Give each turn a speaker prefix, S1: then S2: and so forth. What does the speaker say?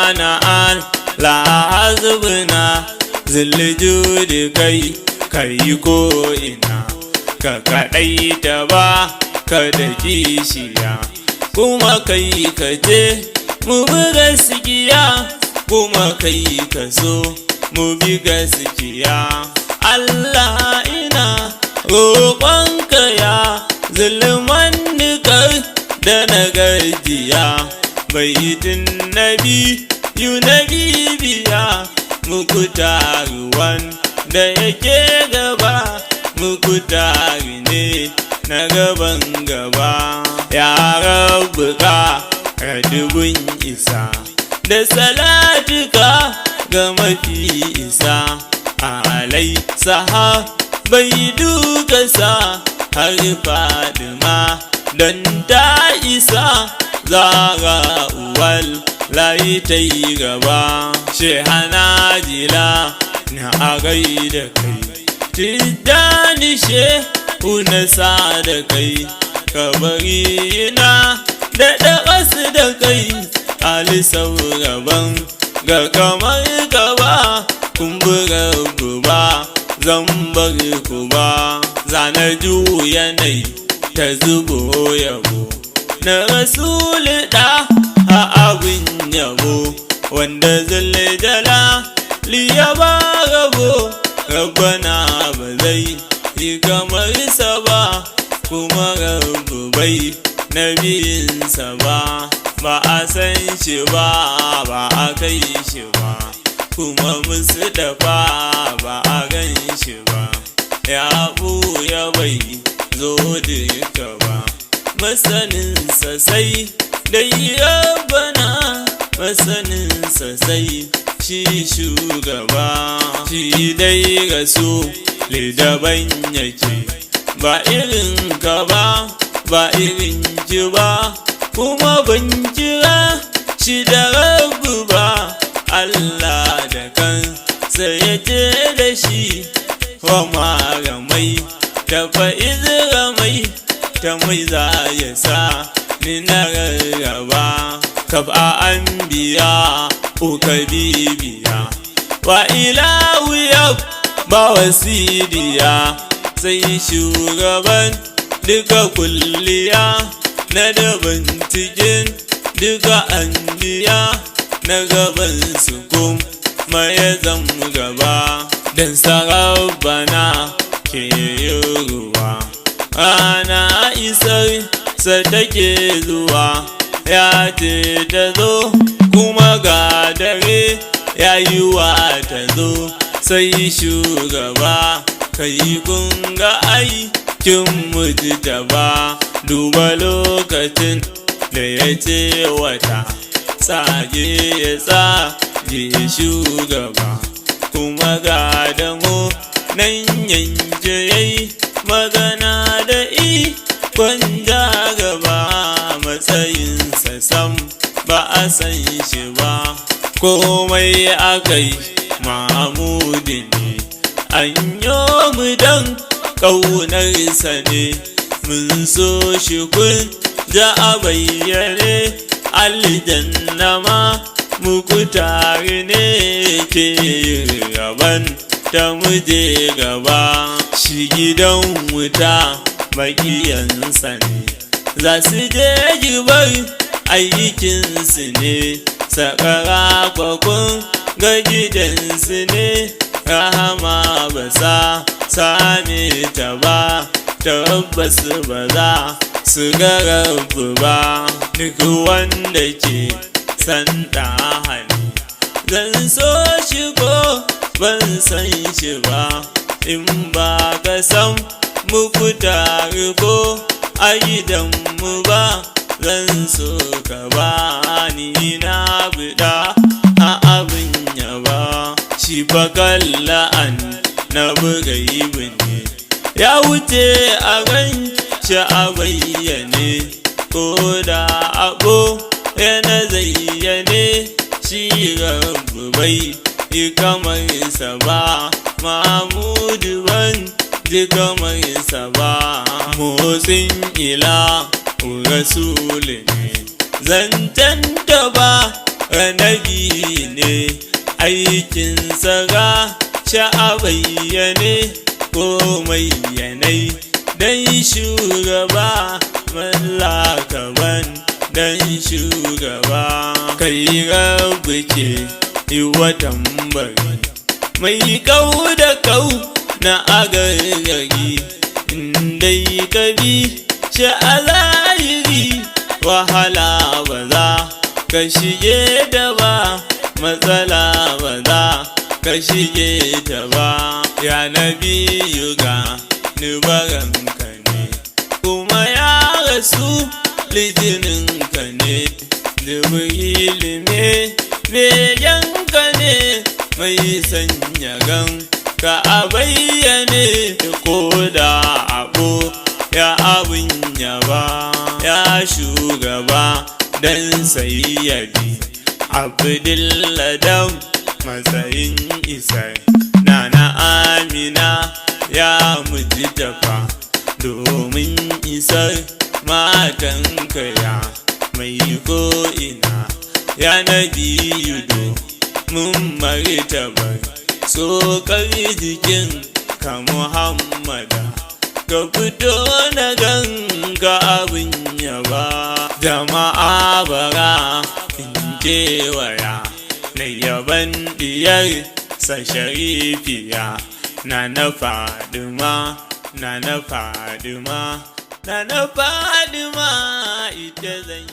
S1: Subhana Allah hazbuna ziljudi kai ko ina ka kaɗaita ba ka da kishiya kuma kai ka je mu bi gaskiya kuma kai ka so mu bi gaskiya Allah ina roƙonka ya zulman nikar da na gajiya baitin nabi biya muku taruwan da yake gaba muku tari ne na gaban gaba ya rabu ka radubun isa da salatuka ga mafi isa alai sahabai duka sa har Fadima don ta isa zara uwal layi ta yi gaba shehana jila na agai da kai tijjani shehu na sa da kai kabari na da ɗaƙas da kai alisau gaban ga kamar gaba kumburar buba zan bar ku ba zana juya nai ta zubo yabo na rasulu da a abin yabo wanda zaljala liyaba rabo rabbana ba zai yi kamar sa ba kuma rabu bai nabiyinsa ba a san shi ba a kai shi ba kuma musu dafa ba a gan shi ba ya buya bai zo duka ba masaninsa sai dai rabbana masaninsa sai shi shugaba shi dai rasu lidaban yake ba irin ka ba irin ki ba kuma ban kira shi da rabu ba Allah da kansa ya ce da shi wa maramai ta fa'izira mai ta mai za ya sa ni na rarraba kaba an biya uka bibiya wa ilahu yau ba wasidiya sai shugaban duka kulliya na daban cikin duka anbiya na gaban su kuma ya zama gaba don sarabana ke yi ruwa ana isar sa take zuwa ya ce ta zo kuma ga dare ya yi wa ta zo sai shugaba kai kunga aikin mutu ta ba duba lokacin da ya ce wata tsage ya tsage shugaba kuma ga damo nan yanke yayi magana da ikon gaba matsayinsa sam ba a san shi ba komai akai Mahmudi ne an yi mu dan ƙaunarsa ne mun so shi kun ja a bayyane aljanna ma muku tare ne ke gaban ta muje gaba shi gidan wuta makiyansa ne za su je gibar aikinsu ne sakara kwakwan ga gidansu ne rahama ba sa same ta ba tabbas ba za su ga rabu ba duk wanda ke san hali zan so shi ko ban san shi ba in ba ka san muku tare ko a gidanmu ba zan so ka ba ni na buɗa a abin yaba shi fa kalla'an na buga ne ya wuce a ran shi a bayyane ko da abu yana zayyane shi rabu bai yi kamar sa ba Mahmudu ban ji kamar sa ba motsin ila rasuli ne zancen da ba Annabi ne aikinsa ga a bayyane komai yanayi dan shugaba mallakaban dan shugaba kai rabu ke yi watan bari mai kau da kau na agargari indai ka bi shi a zahiri wahala ba za ka shige da ba matsala ba za ka shige ta ba ya nabi yuga ni baranka ne kuma ya rasu lijininka ne Jibrilu ne beyanka ne mai sanya gan ka a bayyane ko da abu ya abin yaba ya shugaba dan sayyadi Abdulladan matsayin isai Nana Amina ya mujtafa domin isar matanka ya mai ko'ina ya nabi yudo mun martabar tsokar jikin ka Muhammada ka fito na ganga abin yaba jama'a bara in kewaya na yaban diyar sa sharifiya na Fadima na Fadima ita zan